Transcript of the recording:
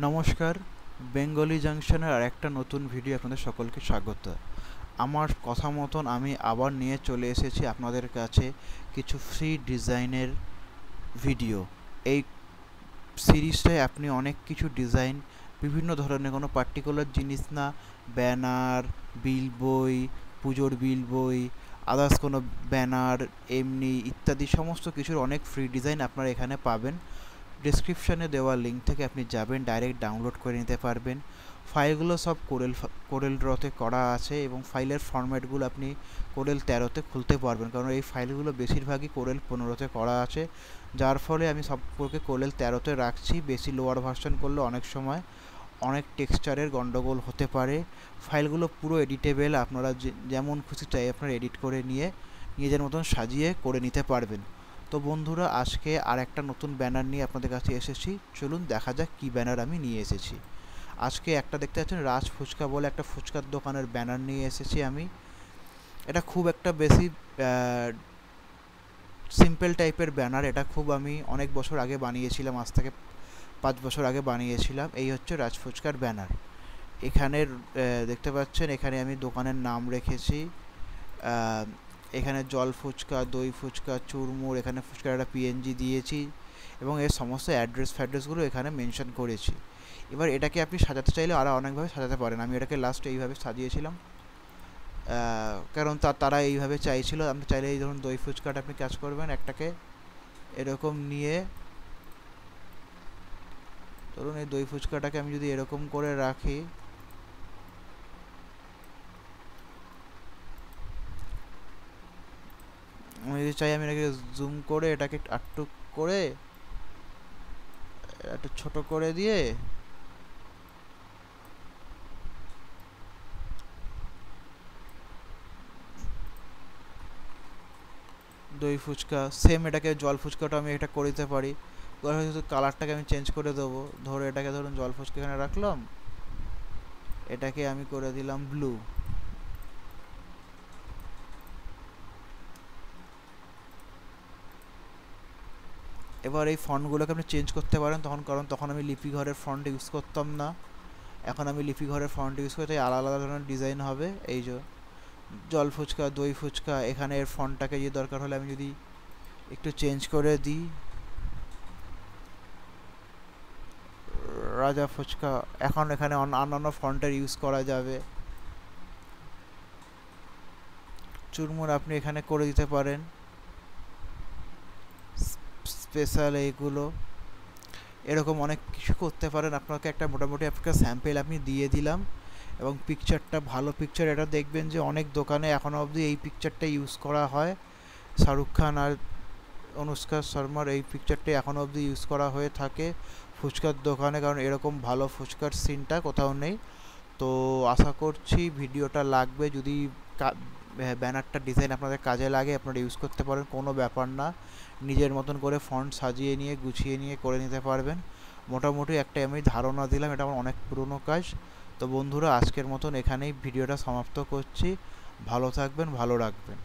নমস্কার, বেঙ্গলি জাংশনের আরেকটা নতুন ভিডিও আপনাদের সকলকে স্বাগত। আমার কথা মতন আমি আবার নিয়ে চলে এসেছি আপনাদের কাছে কিছু ফ্রি ডিজাইনের ভিডিও। এই সিরিজটায় আপনি অনেক কিছু ডিজাইন, বিভিন্ন ধরনের, কোনো পার্টিকুলার জিনিস না, ব্যানার, বিল বই, পুজোর বিল বই, আদার্স কোনো ব্যানার, এমনি ইত্যাদি সমস্ত কিছুর অনেক ফ্রি ডিজাইন আপনারা এখানে পাবেন। ডেসক্রিপশানে দেওয়া লিঙ্ক থেকে আপনি যাবেন, ডাইরেক্ট ডাউনলোড করে নিতে পারবেন। ফাইলগুলো সব কোরেল ড্রতে করা আছে এবং ফাইলের ফরম্যাটগুলো আপনি কোরেল 13তে খুলতে পারবেন, কারণ এই ফাইলগুলো বেশিরভাগই কোরেল 15তে করা আছে, যার ফলে আমি সবগুলোকে কোরেল 13তে রাখছি। বেশি লোয়ার ভার্সন করলে অনেক সময় অনেক টেক্সচারের গন্ডগোল হতে পারে। ফাইলগুলো পুরো এডিটেবল, আপনারা যেমন খুশি চাই আপনারা এডিট করে নিয়ে নিজের মতন সাজিয়ে করে নিতে পারবেন। তো বন্ধুরা, আজকে আর একটা নতুন ব্যানার নিয়ে আপনাদের কাছে এসেছি। চলুন দেখা যাক কী ব্যানার আমি নিয়ে এসেছি। আজকে একটা দেখতে পাচ্ছেন রাজ ফুচকা বলে একটা ফুচকার দোকানের ব্যানার নিয়ে এসেছি আমি। এটা খুব একটা বেশি সিম্পল টাইপের ব্যানার। এটা খুব আমি অনেক বছর আগে বানিয়েছিলাম, আজ থেকে 5 বছর আগে বানিয়েছিলাম। এই হচ্ছে রাজ ফুচকার ব্যানার। এখানের দেখতে পাচ্ছেন, এখানে আমি দোকানের নাম রেখেছি। এখানে জল ফুচকা, দই ফুচকা, চুরমুর, এখানে ফুচকার একটা পিএনজি দিয়েছি এবং এর সমস্ত ফ্যাড্রেসগুলো এখানে মেনশন করেছি। এবার এটাকে আপনি সাজাতে চাইলে আরও অনেকভাবে সাজাতে পারেন। আমি এটাকে লাস্ট এইভাবে সাজিয়েছিলাম, কারণ তারা এইভাবে চাইছিল। আপনি চাইলে এই ধরুন দই ফুচকাটা আপনি কাজ করবেন, একটাকে এরকম নিয়ে, ধরুন এই দই ফুচকাটাকে আমি যদি এরকম করে রাখি, আমি যদি চাই আমি এটাকে জুম করে এটাকে একটু করে একটু ছোট করে দিয়ে দই ফুচকা, সেম এটাকে জল ফুচকাটা আমি এটা করে দিতে পারি। কালারটাকে আমি চেঞ্জ করে দেবো। ধরে এটাকে ধরুন জল ফুচকা এখানে রাখলাম, এটাকে আমি করে দিলাম ব্লু। এবার এই ফন্টগুলোকে আপনি চেঞ্জ করতে পারেন কারণ তখন আমি লিপি ঘরের ফন্ট ইউজ করতাম না, এখন আমি লিপি ঘরের ফন্ট ইউজ করি, তাই আলাদা আলাদা ধরনের ডিজাইন হবে। এই যে জল ফুচকা, দই ফুচকা, এখানে এর ফন্টটাকে যে দরকার হলে আমি যদি একটু চেঞ্জ করে দিই, রাজা ফুচকা, এখন এখানে অন্যান্য ফন্টের ইউজ করা যাবে। চুরমুর আপনি এখানে করে দিতে পারেন, স্পেশাল এইগুলো, এরকম অনেক কিছু করতে পারেন। আপনাকে একটা মোটামুটি একটা স্যাম্পেল আমি দিয়ে দিলাম এবং পিকচারটা ভালো পিকচার। এটা দেখবেন যে অনেক দোকানে এখনও অবধি এই পিকচারটা ইউজ করা হয়। শাহরুখ খান আর অনুষ্কা শর্মার এই পিকচারটাই এখনও অবধি ইউজ করা হয়ে থাকে ফুচকার দোকানে, কারণ এরকম ভালো ফুচকার সিনটা কোথাও নেই। তো আশা করছি ভিডিওটা লাগবে। যদি ব্যানারটা ডিজাইন আপনাদের কাজে লাগে আপনারা ইউজ করতে পারেন, কোনো ব্যাপার না। নিজের মতন করে ফন্ট সাজিয়ে নিয়ে গুছিয়ে নিয়ে করে নিতে পারবেন। মোটামুটি একটা আমি ধারণা দিলাম, এটা আমার অনেক পুরনো কাজ। তো বন্ধুরা, আজকের মতন এখানেই ভিডিওটা সমাপ্ত করছি। ভালো থাকবেন, ভালো রাখবেন।